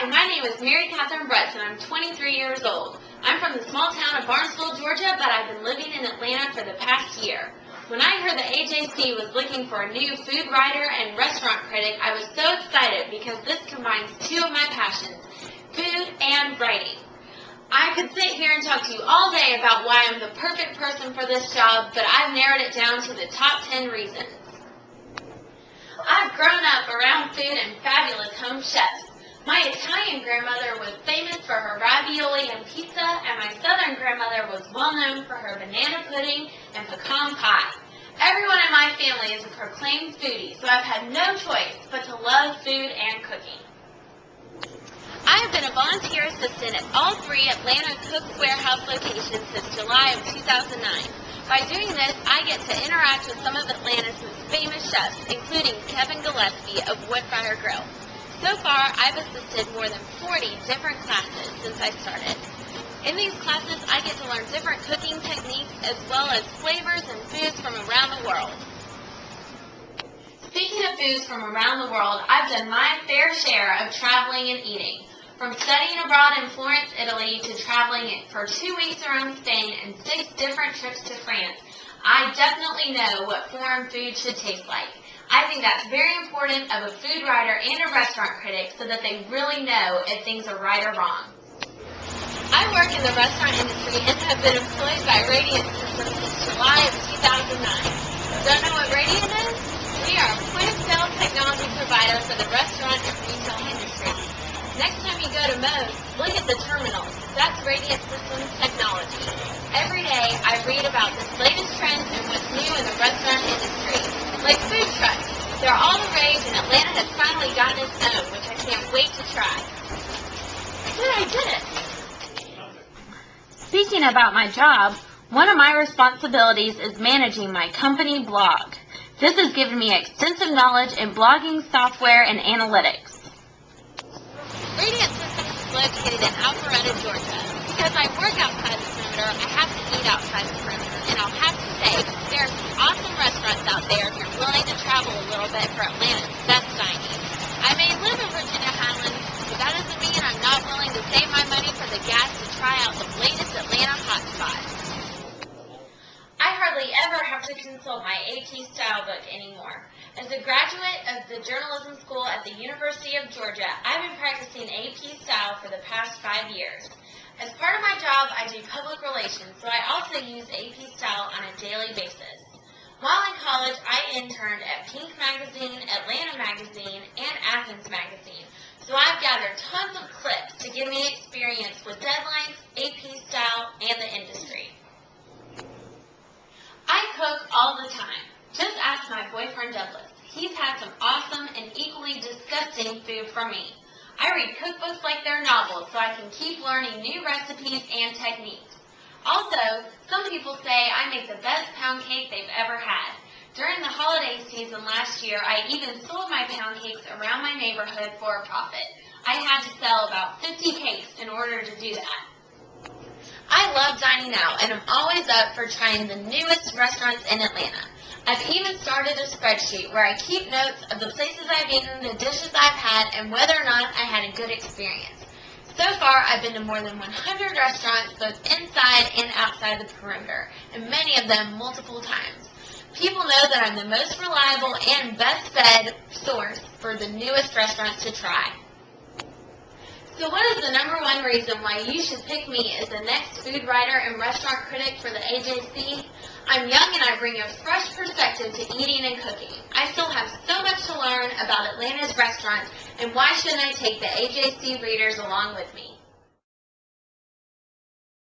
Hi, my name is MCBrutz and I'm 23 years old. I'm from the small town of Barnesville, Georgia, but I've been living in Atlanta for the past year. When I heard that AJC was looking for a new food writer and restaurant critic, I was so excited because this combines two of my passions, food and writing. I could sit here and talk to you all day about why I'm the perfect person for this job, but I've narrowed it down to the top 10 reasons. I've grown up around food and fabulous home chefs. My Italian grandmother was famous for her ravioli and pizza, and my Southern grandmother was well known for her banana pudding and pecan pie. Everyone in my family is a proclaimed foodie, so I've had no choice but to love food and cooking. I have been a volunteer assistant at all three Atlanta Cook Warehouse locations since July of 2009. By doing this, I get to interact with some of Atlanta's most famous chefs, including Kevin Gillespie of Woodfire Grill. So far, I've assisted more than 40 different classes since I started. In these classes, I get to learn different cooking techniques as well as flavors and foods from around the world. Speaking of foods from around the world, I've done my fair share of traveling and eating. From studying abroad in Florence, Italy, to traveling for 2 weeks around Spain and 6 different trips to France, I definitely know what foreign food should taste like. I think that's very important of a food writer and a restaurant critic so that they really know if things are right or wrong. I work in the restaurant industry and have been employed by Radiant Systems since July of 2009. Don't know what Radiant is? We are a point-of-sale technology provider for the restaurant and retail industry. Next time you go to Moe's, look at the terminals. That's Radiant Systems technology. Every day, I read about the latest trends and what's new in the restaurant industry. Like food trucks. They're all the rage, and Atlanta has finally gotten its own, which I can't wait to try. I did it! Speaking about my job, one of my responsibilities is managing my company blog. This has given me extensive knowledge in blogging software and analytics. Radiant Systems is located in Alpharetta, Georgia. Because I work outside the perimeter, I have to eat outside the perimeter. And I'll have to say, there are some awesome restaurants out there if you're willing to travel a little bit for Atlanta's best dining. I may live in Virginia Highlands, but that doesn't mean I'm not willing to save my money for the gas to try out the latest Atlanta hotspots. I hardly ever have to consult my AP style book anymore. As a graduate of the journalism school at the University of Georgia, I've been practicing AP style for the past 5 years. As part of my job, I do public relations, so I also use AP style on a daily basis. While in college, I interned at Pink Magazine, Atlanta Magazine, and Athens Magazine, so I've gathered tons of clips to give me experience with deadlines, AP style, and the industry. I cook all the time. Just ask my boyfriend Douglas. He's had some awesome and equally disgusting food from me. I read cookbooks like they're novels so I can keep learning new recipes and techniques. Also, some people say I make the best pound cake they've ever had. During the holiday season last year, I even sold my pound cakes around my neighborhood for a profit. I had to sell about 50 cakes in order to do that. I love dining out, and I'm always up for trying the newest restaurants in Atlanta. I've even started a spreadsheet where I keep notes of the places I've eaten, the dishes I've had, and whether or not I had a good experience. So far, I've been to more than 100 restaurants, both inside and outside the perimeter, and many of them multiple times. People know that I'm the most reliable and best-fed source for the newest restaurants to try. So what is the number one reason why you should pick me as the next food writer and restaurant critic for the AJC? I'm young and I bring a fresh perspective to eating and cooking. I still have so much to learn about Atlanta's restaurants, and why shouldn't I take the AJC readers along with me?